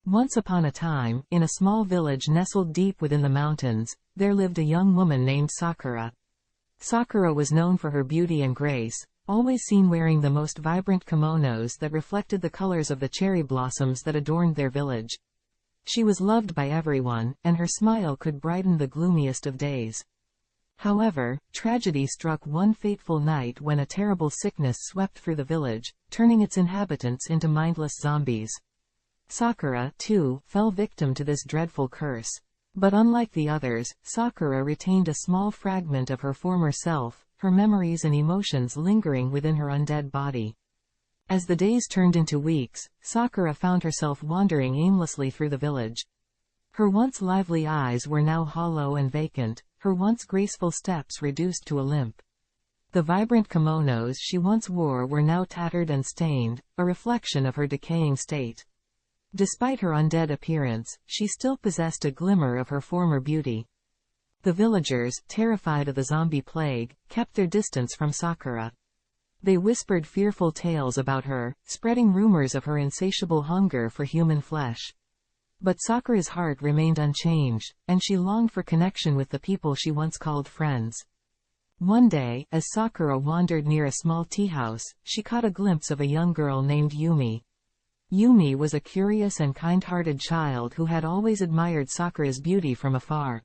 Once upon a time, in a small village nestled deep within the mountains, there lived a young woman named Sakura. Sakura was known for her beauty and grace, always seen wearing the most vibrant kimonos that reflected the colors of the cherry blossoms that adorned their village. She was loved by everyone, and her smile could brighten the gloomiest of days. However, tragedy struck one fateful night when a terrible sickness swept through the village, turning its inhabitants into mindless zombies. Sakura, too, fell victim to this dreadful curse. But unlike the others, Sakura retained a small fragment of her former self, her memories and emotions lingering within her undead body. As the days turned into weeks, Sakura found herself wandering aimlessly through the village. Her once lively eyes were now hollow and vacant, her once graceful steps reduced to a limp. The vibrant kimonos she once wore were now tattered and stained, a reflection of her decaying state. Despite her undead appearance, she still possessed a glimmer of her former beauty. The villagers, terrified of the zombie plague, kept their distance from Sakura. They whispered fearful tales about her, spreading rumors of her insatiable hunger for human flesh. But Sakura's heart remained unchanged, and she longed for connection with the people she once called friends. One day, as Sakura wandered near a small tea house, she caught a glimpse of a young girl named Yumi. Yumi was a curious and kind-hearted child who had always admired Sakura's beauty from afar.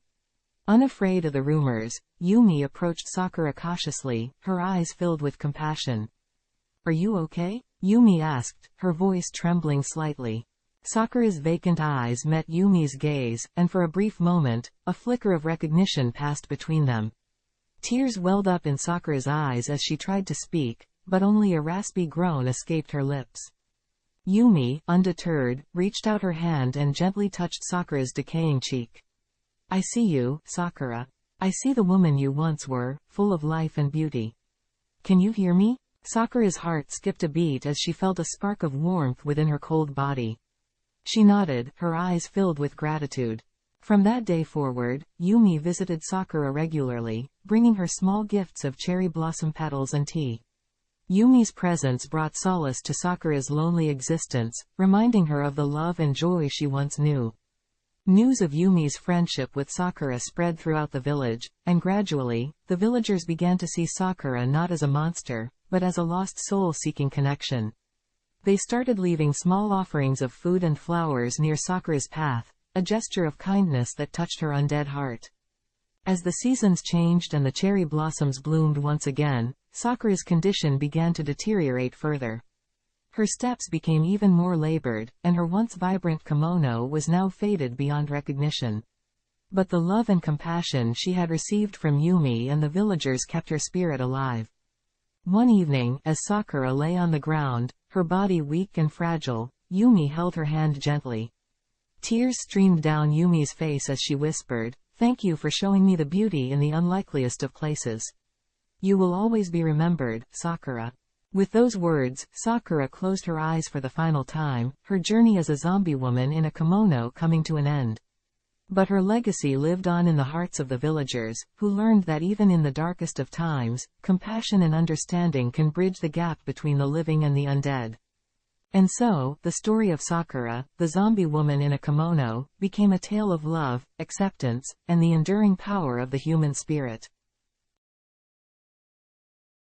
Unafraid of the rumors, Yumi approached Sakura cautiously, her eyes filled with compassion. "Are you okay?" Yumi asked, her voice trembling slightly. Sakura's vacant eyes met Yumi's gaze, and for a brief moment, a flicker of recognition passed between them. Tears welled up in Sakura's eyes as she tried to speak, but only a raspy groan escaped her lips. Yumi, undeterred, reached out her hand and gently touched Sakura's decaying cheek. "I see you, Sakura. I see the woman you once were, full of life and beauty. Can you hear me?" Sakura's heart skipped a beat as she felt a spark of warmth within her cold body. She nodded, her eyes filled with gratitude. From that day forward, Yumi visited Sakura regularly, bringing her small gifts of cherry blossom petals and tea. Yumi's presence brought solace to Sakura's lonely existence, reminding her of the love and joy she once knew. News of Yumi's friendship with Sakura spread throughout the village, and gradually, the villagers began to see Sakura not as a monster, but as a lost soul seeking connection. They started leaving small offerings of food and flowers near Sakura's path, a gesture of kindness that touched her undead heart. As the seasons changed and the cherry blossoms bloomed once again, Sakura's condition began to deteriorate further. Her steps became even more labored, and her once vibrant kimono was now faded beyond recognition. But the love and compassion she had received from Yumi and the villagers kept her spirit alive. One evening, as Sakura lay on the ground, her body weak and fragile, Yumi held her hand gently. Tears streamed down Yumi's face as she whispered, "Thank you for showing me the beauty in the unlikeliest of places. You will always be remembered, Sakura." With those words, Sakura closed her eyes for the final time, her journey as a zombie woman in a kimono coming to an end. But her legacy lived on in the hearts of the villagers, who learned that even in the darkest of times, compassion and understanding can bridge the gap between the living and the undead. And so, the story of Sakura, the zombie woman in a kimono, became a tale of love, acceptance, and the enduring power of the human spirit.